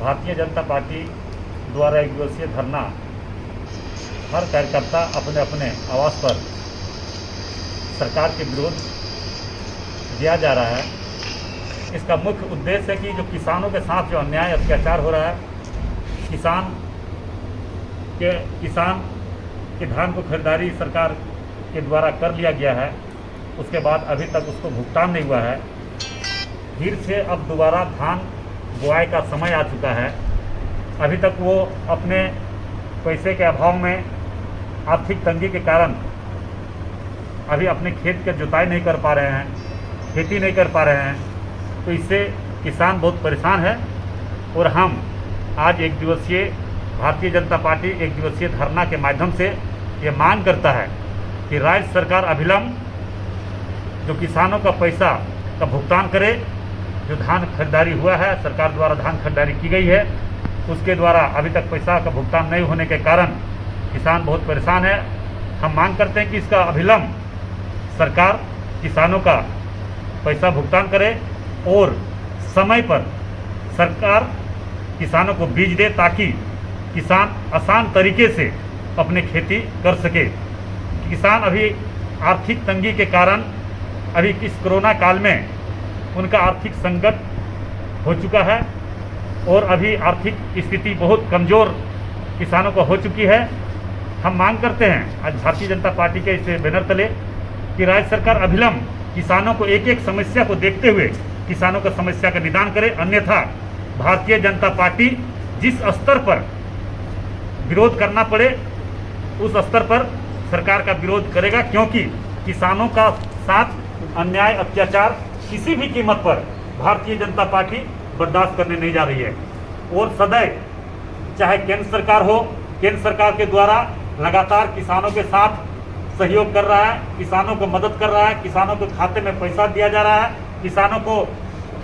Bharatiya Janata party द्वारा एक दिवसीय धरना हर कार्यकर्ता अपने अपने आवास पर सरकार के विरोध दिया जा रहा है। इसका मुख्य उद्देश्य है कि जो किसानों के साथ जो अन्याय अत्याचार हो रहा है, किसान के धान को खरीदारी सरकार के द्वारा कर लिया गया है, उसके बाद अभी तक उसको भुगतान नहीं हुआ है। फिर से अब दोबारा धान बुआई का समय आ चुका है। अभी तक वो अपने पैसे के अभाव में, आर्थिक तंगी के कारण अभी अपने खेत की जुताई नहीं कर पा रहे हैं, खेती नहीं कर पा रहे हैं। तो इससे किसान बहुत परेशान है और हम आज एक दिवसीय भारतीय जनता पार्टी एक दिवसीय धरना के माध्यम से ये मांग करता है कि राज्य सरकार अविलंब जो किसानों का पैसा का भुगतान करे। जो धान खरीदारी हुआ है, सरकार द्वारा धान खरीदारी की गई है, उसके द्वारा अभी तक पैसा का भुगतान नहीं होने के कारण किसान बहुत परेशान है। हम मांग करते हैं कि इसका अविलंब सरकार किसानों का पैसा भुगतान करे और समय पर सरकार किसानों को बीज दे, ताकि किसान आसान तरीके से अपने खेती कर सके। किसान अभी आर्थिक तंगी के कारण अभी इस कोरोना काल में उनका आर्थिक संकट हो चुका है और अभी आर्थिक स्थिति बहुत कमज़ोर किसानों को हो चुकी है। हम मांग करते हैं आज भारतीय जनता पार्टी के इस बैनर तले कि राज्य सरकार अविलंब किसानों को एक एक समस्या को देखते हुए किसानों का समस्या का निदान करे। अन्यथा भारतीय जनता पार्टी जिस स्तर पर विरोध करना पड़े उस स्तर पर सरकार का विरोध करेगा, क्योंकि किसानों का साथ अन्याय अत्याचार किसी भी कीमत पर भारतीय जनता पार्टी बर्दाश्त करने नहीं जा रही है। और सदैव चाहे केंद्र सरकार हो, केंद्र सरकार के द्वारा लगातार किसानों के साथ सहयोग कर रहा है, किसानों को मदद कर रहा है, किसानों के खाते में पैसा दिया जा रहा है, किसानों को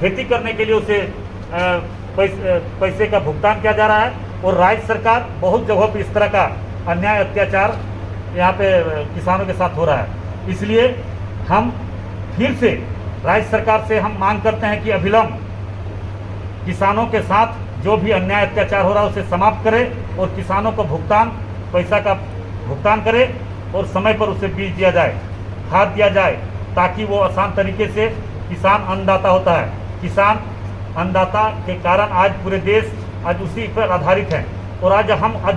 खेती करने के लिए उसे पैसे का भुगतान किया जा रहा है। और राज्य सरकार बहुत जगहों पर इस तरह का अन्याय अत्याचार यहाँ पे किसानों के साथ हो रहा है। इसलिए हम फिर से राज्य सरकार से हम मांग करते हैं कि अविलंब किसानों के साथ जो भी अन्याय अत्याचार हो रहा है उसे समाप्त करे और किसानों को पैसा का भुगतान करे और समय पर उसे बीज दिया जाए, खाद दिया जाए, ताकि वो आसान तरीके से किसान अन्नदाता होता है। किसान अन्नदाता के कारण आज पूरे देश आज उसी पर आधारित है। और आज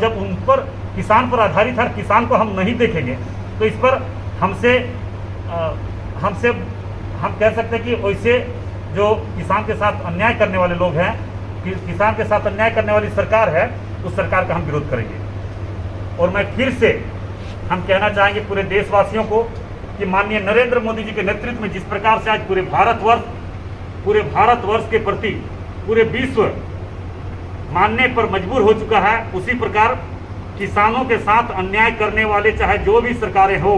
जब उन पर किसान पर आधारित है, किसान को हम नहीं देखेंगे तो इस पर हम कह सकते हैं कि वैसे जो किसान के साथ अन्याय करने वाले लोग हैं, किसान के साथ अन्याय करने वाली सरकार है, उस सरकार का हम विरोध करेंगे। और मैं फिर से हम कहना चाहेंगे पूरे देशवासियों को कि माननीय नरेंद्र मोदी जी के नेतृत्व में जिस प्रकार से आज पूरे भारतवर्ष के प्रति पूरे विश्व मानने पर मजबूर हो चुका है, उसी प्रकार किसानों के साथ अन्याय करने वाले चाहे जो भी सरकारें हो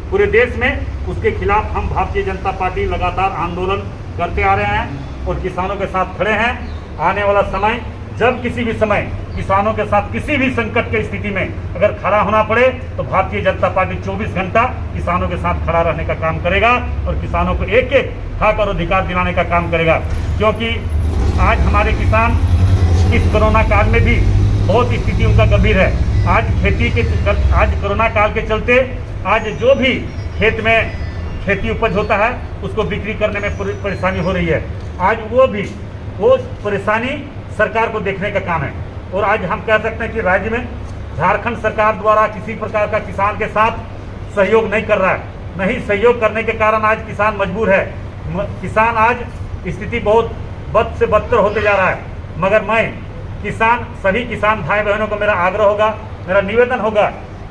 पूरे देश में, उसके खिलाफ हम भारतीय जनता पार्टी लगातार आंदोलन करते आ रहे हैं और किसानों के साथ खड़े हैं। आने वाला समय जब किसी भी समय किसानों के साथ किसी भी संकट की स्थिति में अगर खड़ा होना पड़े तो भारतीय जनता पार्टी 24 घंटा किसानों के साथ खड़ा रहने का काम करेगा और किसानों को एक एक हक और अधिकार दिलाने का काम करेगा। क्योंकि आज हमारे किसान इस कोरोना काल में भी बहुत स्थिति उनका गंभीर है। आज कोरोना काल के चलते आज जो भी खेत में खेती उपज होता है उसको बिक्री करने में परेशानी हो रही है। आज वो परेशानी सरकार को देखने का काम है। और आज हम कह सकते हैं कि राज्य में झारखंड सरकार द्वारा किसी प्रकार का किसान के साथ सहयोग नहीं कर रहा है। नहीं सहयोग करने के कारण आज किसान मजबूर है। किसान आज स्थिति बहुत बद से बदतर होते जा रहा है। मगर मैं सभी किसान भाई बहनों को मेरा आग्रह होगा, मेरा निवेदन होगा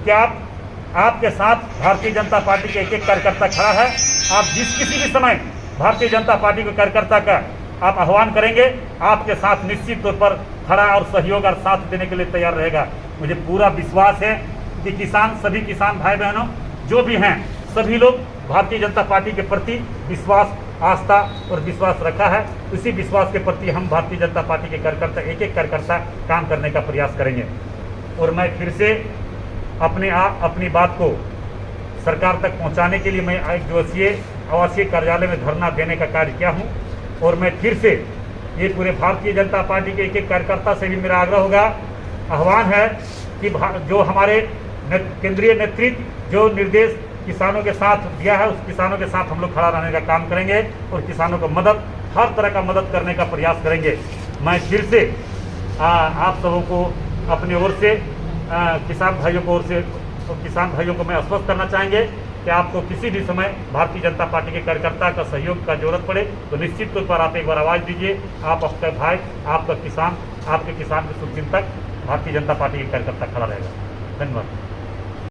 कि आपके साथ भारतीय जनता पार्टी के एक एक कार्यकर्ता खड़ा है। आप किसी भी समय भारतीय जनता पार्टी के कार्यकर्ता का आप आह्वान करेंगे, आपके साथ निश्चित तौर पर खड़ा और सहयोग और साथ देने के लिए तैयार रहेगा। मुझे पूरा विश्वास है कि सभी किसान भाई बहनों जो भी हैं, सभी लोग भारतीय जनता पार्टी के प्रति विश्वास, आस्था और विश्वास रखा है। उसी विश्वास के प्रति हम भारतीय जनता पार्टी के कार्यकर्ता एक एक कार्यकर्ता काम करने का प्रयास करेंगे। और मैं फिर से अपनी बात को सरकार तक पहुंचाने के लिए मैं एक दिवसीय आवासीय कार्यालय में धरना देने का कार्य किया हूं। और मैं फिर से ये पूरे भारतीय जनता पार्टी के एक एक कार्यकर्ता से भी मेरा आग्रह होगा, आह्वान है कि जो हमारे केंद्रीय नेतृत्व जो निर्देश किसानों के साथ दिया है, उस किसानों के साथ हम लोग खड़ा रहने का काम करेंगे और किसानों को हर तरह का मदद करने का प्रयास करेंगे। मैं फिर से आप सबों को अपनी ओर से किसान भाइयों को मैं आश्वस्त करना चाहेंगे कि आपको किसी भी समय भारतीय जनता पार्टी के कार्यकर्ता का सहयोग का जरूरत पड़े तो निश्चित तौर पर आप एक बार आवाज़ दीजिए। आप आपका भाई, आपका किसान, आपके किसान के शुभचिंतक भारतीय जनता पार्टी के कार्यकर्ता खड़ा रहेगा। धन्यवाद।